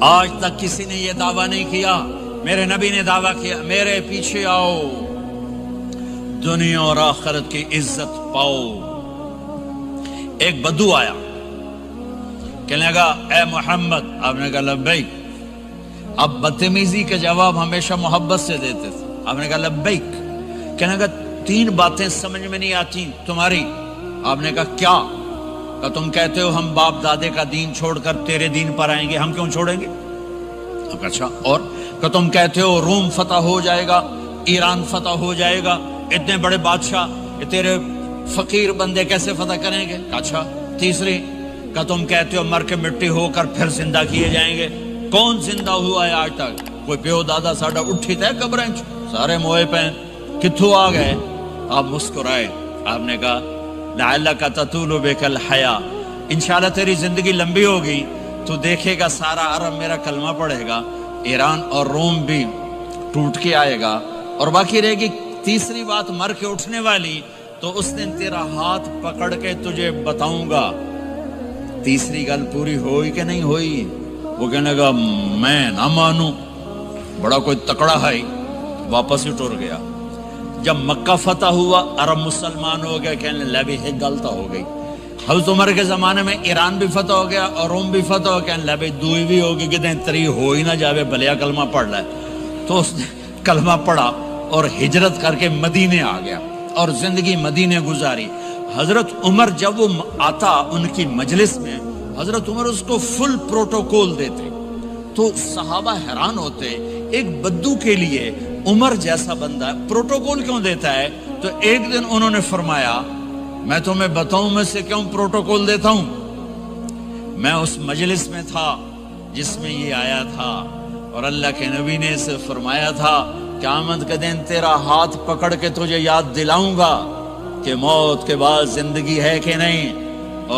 آج تک کسی نے یہ دعویٰ نہیں کیا، میرے نبی نے دعویٰ کیا میرے پیچھے آؤ دنیا اور آخرت کی عزت پاؤ۔ ایک بدو آیا، کہنے لگا اے محمد، آپ نے کہا لبیک۔ اب بدتمیزی کے جواب ہمیشہ محبت سے دیتے تھے۔ آپ نے کہا لبیک۔ کہنے لگا تین باتیں سمجھ میں نہیں آتی تمہاری۔ آپ نے کہا کیا؟ کہ تم کہتے ہو ہم باپ دادے کا دین چھوڑ کر تیرے دین پر آئیں گے، ہم کیوں چھوڑیں گے؟ اچھا، اور کہ تم کہتے ہو روم فتح ہو جائے گا، ایران فتح ہو جائے گا، اتنے بڑے بادشاہ تیرے فقیر بندے کیسے فتح کریں گے؟ اچھا، تیسری کہ تم کہتے ہو مر کے مٹی ہو کر پھر زندہ کیے جائیں گے، کون زندہ ہوا ہے آج تک؟ کوئی پیو دادا ساڈا اٹھی تے قبریں سارے موئے پہ کتھوں آ گئے؟ آپ مسکرائے۔ آپ نے کہا لعلک تطول بک الحیا، انشاءاللہ تیری زندگی لمبی ہوگی تو دیکھے گا سارا عرب میرا کلمہ پڑھے گا، ایران اور روم بھی ٹوٹ کے آئے گا، اور باقی رہے گی تیسری بات مر کے اٹھنے والی، تو اس دن تیرا ہاتھ پکڑ کے تجھے بتاؤں گا۔ تیسری گل پوری ہوئی کہ نہیں ہوئی؟ وہ کہنے لگا میں نہ مانوں، بڑا کوئی تکڑا ہے، واپس ہی ٹر گیا۔ جب مکہ فتح ہوا، عرب مسلمان ہو گیا، کہنے لگے ایک غلطہ ہو گئی۔ حضرت عمر کے زمانے میں ایران بھی فتح ہو گیا اور روم بھی فتح ہو گیا، کہنے لگے دوئی بھی ہوگی کہ دیں تری ہو ہی نہ جاوے، بھلیا کلمہ پڑھ لائے۔ تو اس نے کلمہ پڑھا اور ہجرت کر کے مدینے آ گیا اور زندگی مدینے گزاری۔ حضرت عمر جب وہ آتا ان کی مجلس میں، حضرت عمر اس کو فل پروٹوکول دیتے، تو صحابہ حیران ہوتے، ایک بدو کے لیے عمر جیسا بندہ پروٹوکول کیوں دیتا ہے؟ تو ایک دن انہوں نے فرمایا میں تمہیں بتاؤں میں سے کیوں پروٹوکول دیتا ہوں؟ میں اس مجلس میں تھا جس میں یہ آیا تھا، اور اللہ کے نبی نے اسے فرمایا تھا قیامت کے دن تیرا ہاتھ پکڑ کے تجھے یاد دلاؤں گا کہ موت کے بعد زندگی ہے کہ نہیں،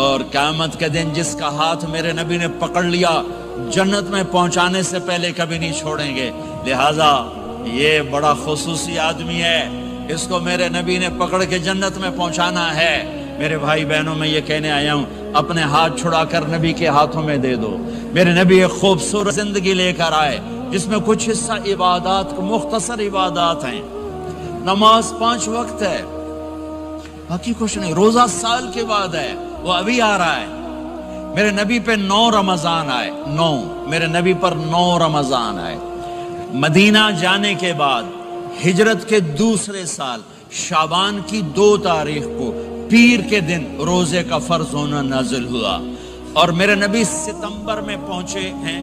اور قیامت کے دن جس کا ہاتھ میرے نبی نے پکڑ لیا جنت میں پہنچانے سے پہلے کبھی نہیں چھوڑیں گے۔ لہٰذا یہ بڑا خصوصی آدمی ہے، اس کو میرے نبی نے پکڑ کے جنت میں پہنچانا ہے۔ میرے بھائی بہنوں، میں یہ کہنے آیا ہوں اپنے ہاتھ چھڑا کر نبی کے ہاتھوں میں دے دو۔ میرے نبی ایک خوبصورت زندگی لے کر آئے جس میں کچھ حصہ عبادات، مختصر عبادات ہیں، نماز 5 وقت ہے، باقی کچھ نہیں، روزہ سال کے بعد ہے، وہ ابھی آ رہا ہے۔ میرے نبی پہ 9 رمضان آئے، 9 میرے نبی پر 9 رمضان آئے۔ مدینہ جانے کے بعد ہجرت کے دوسرے سال شعبان کی 2 تاریخ کو پیر کے دن روزے کا فرض ہونا نازل ہوا، اور میرے نبی ستمبر میں پہنچے ہیں۔